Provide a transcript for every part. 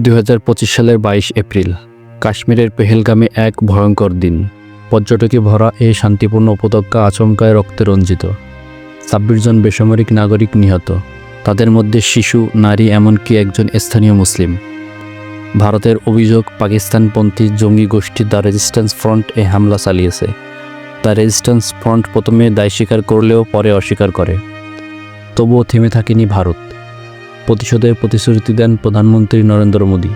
2025 সালের 22 এপ্রিল কাশ্মীরের পেহেলগামে এক ভয়ঙ্কর দিন। পর্যটকে ভরা এই শান্তিপূর্ণ উপত্যকা আচমকায় রক্তে রঞ্জিত। 26 জন বেসামরিক নাগরিক নিহত, তাদের মধ্যে শিশু, নারী, এমনকি একজন স্থানীয় মুসলিম। ভারতের অভিযোগ, পাকিস্তানপন্থী জঙ্গি গোষ্ঠী দ্য রেজিস্ট্যান্স ফ্রন্ট এ হামলা চালিয়েছে। দ্য রেজিস্ট্যান্স ফ্রন্ট প্রথমে দায় স্বীকার করলেও পরে অস্বীকার করে। তবুও থেমে থাকেনি ভারত। প্রতিশোধের প্রতিশ্রুতি দেন প্রধানমন্ত্রী নরেন্দ্র মোদী।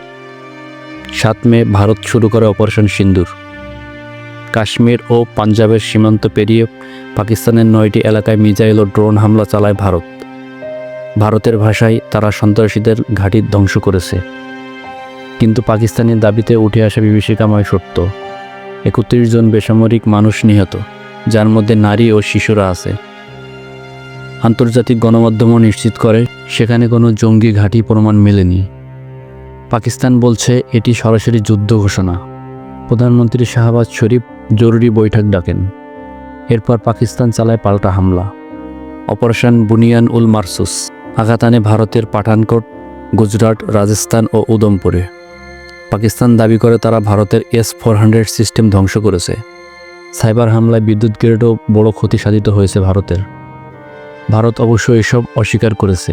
7 মে ভারত শুরু করে অপারেশন সিন্দুর। কাশ্মীর ও পাঞ্জাবের সীমান্ত পেরিয়ে পাকিস্তানের 9টি এলাকায় মিসাইল ও ড্রোন হামলা চালায় ভারত। ভারতের ভাষায় তারা সন্ত্রাসীদের ঘাঁটি ধ্বংস করেছে। কিন্তু পাকিস্তানি দাবিতে উঠে আসা বিভীষিকাময় সত্য, 31 জন বেসামরিক মানুষ নিহত, যার মধ্যে নারী ও শিশুরা আছে। আন্তর্জাতিক গণমাধ্যমও নিশ্চিত করে সেখানে কোনো জঙ্গি ঘাঁটি প্রমাণ মেলেনি। পাকিস্তান বলছে এটি সরাসরি যুদ্ধ ঘোষণা। প্রধানমন্ত্রী শাহবাজ শরীফ জরুরি বৈঠক ডাকেন। এরপর পাকিস্তান চালায় পাল্টা হামলা। অপারেশন বুনিয়ান উল মারসুস আঘাত আনে ভারতের পাঠানকোট, গুজরাট, রাজস্থান ও উদমপুরে। পাকিস্তান দাবি করে তারা ভারতের S-400 সিস্টেম ধ্বংস করেছে। সাইবার হামলায় বিদ্যুৎ গ্রিডও বড় ক্ষতি সাধিত হয়েছে ভারতের। ভারত অবশ্য এসব অস্বীকার করেছে।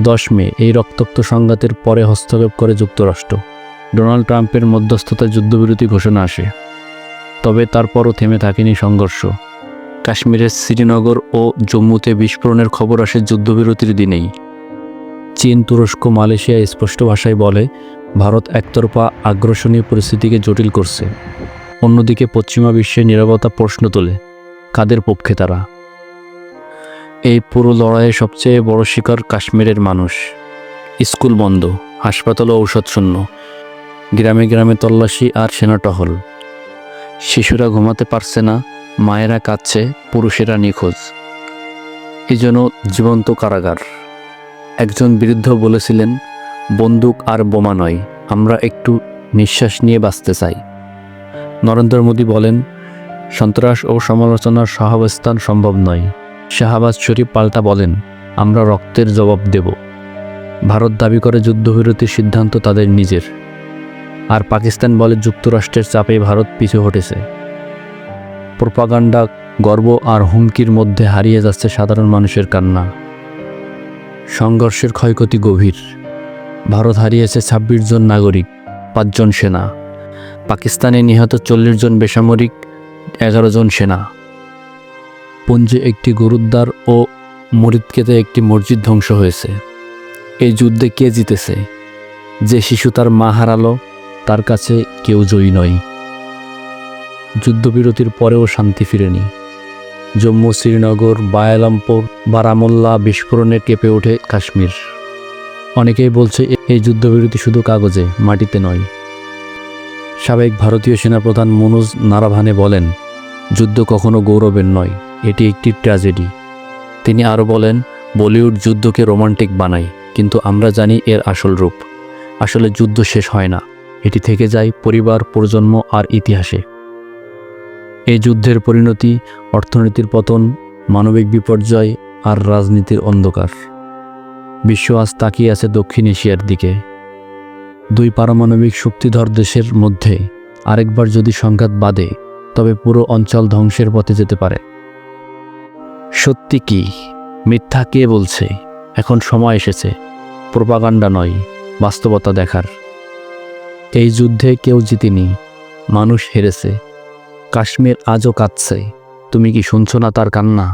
10 মে এই রক্তাক্ত সংঘাতের পরে হস্তক্ষেপ করে যুক্তরাষ্ট্র। ডোনাল্ড ট্রাম্পের মধ্যস্থতায় যুদ্ধবিরতি ঘোষণা আসে। তবে তারপরও থেমে থাকেনি সংঘর্ষ। কাশ্মীরের শ্রীনগর ও জম্মুতে বিস্ফোরণের খবর আসে যুদ্ধবিরতির দিনেই। চীন, তুরস্ক, মালয়েশিয়া স্পষ্ট ভাষায় বলে ভারত একতরফা আগ্রাসনী পরিস্থিতিকে জটিল করছে। অন্যদিকে পশ্চিমা বিশ্বের নীরবতা প্রশ্ন তোলে, কাদের পক্ষে তারা? এই পুরো লড়াইয়ে সবচেয়ে বড় শিকার কাশ্মীরের মানুষ। স্কুল বন্ধ, হাসপাতাল ও ঔষধ শূন্য, গ্রামে গ্রামে তল্লাশি আর সেনা টহল। শিশুরা ঘুমাতে পারছে না, মায়েরা কাঁদছে, পুরুষেরা নিখোঁজ। এই যেন জীবন্ত কারাগার। একজন বৃদ্ধ বলেছিলেন, বন্দুক আর বোমা নয়, আমরা একটু নিঃশ্বাস নিয়ে বাঁচতে চাই। নরেন্দ্র মোদী বলেন, সন্ত্রাস ও সমালোচনার সহাবস্থান সম্ভব নয়। শাহবাজ শরীফ পাল্টা বলেন, আমরা রক্তের জবাব দেব। ভারত দাবি করে যুদ্ধবিরতির সিদ্ধান্ত তাদের নিজের। আর পাকিস্তান বলে যুক্তরাষ্ট্রের চাপে ভারত পিছু হটেছে। প্রোপাগান্ডা, গর্ব আর হুমকির মধ্যে হারিয়ে যাচ্ছে সাধারণ মানুষের কান্না। সংঘর্ষের ক্ষয়ক্ষতি গভীর। ভারত হারিয়েছে 26 জন নাগরিক, 5 জন সেনা। পাকিস্তানে নিহত 40 জন বেসামরিক, 11 জন সেনা। পুঞ্জে একটি গুরুদ্বার ও মুরিদকেতে একটি মসজিদ ধ্বংস হয়েছে। এই যুদ্ধে কে জিতেছে? যে শিশু তার মা হারালো, তার কাছে কেউ জয়ী নয়। যুদ্ধবিরতির পরেও শান্তি ফিরেনি। জম্মু, শ্রীনগর, বায়ালামপুর, বারামুল্লা বিস্ফোরণে কেঁপে ওঠে কাশ্মীর। অনেকেই বলছে এই যুদ্ধবিরতি শুধু কাগজে, মাটিতে নয়। সাবেক ভারতীয় সেনাপ্রধান মনোজ নারাভানে বলেন, যুদ্ধ কখনো গৌরবের নয়, এটি একটি ট্র্যাজেডি। তিনি আরও বলেন, বলিউড যুদ্ধকে রোমান্টিক বানায়, কিন্তু আমরা জানি এর আসল রূপ। আসলে যুদ্ধ শেষ হয় না, এটি থেকে যায় পরিবার, প্রজন্ম আর ইতিহাসে। এই যুদ্ধের পরিণতি, অর্থনীতির পতন, মানবিক বিপর্যয় আর রাজনীতির অন্ধকার। বিশ্ব আজ তাকিয়ে আছে দক্ষিণ এশিয়ার দিকে। 2 পারমাণবিক শক্তিধর দেশের মধ্যে আরেকবার যদি সংঘাত বাধে, তবে পুরো অঞ্চল ধ্বংসের পথে যেতে পারে। সত্যি কি, মিথ্যা কে বলছে? এখন সময় এসেছে প্রোপাগান্ডা নয়, বাস্তবতা দেখার। এই যুদ্ধে কেউ জিতেনি, মানুষ হেরেছে। কাশ্মীর আজও কাঁদছে। তুমি কি শুনছো না তার কান্না?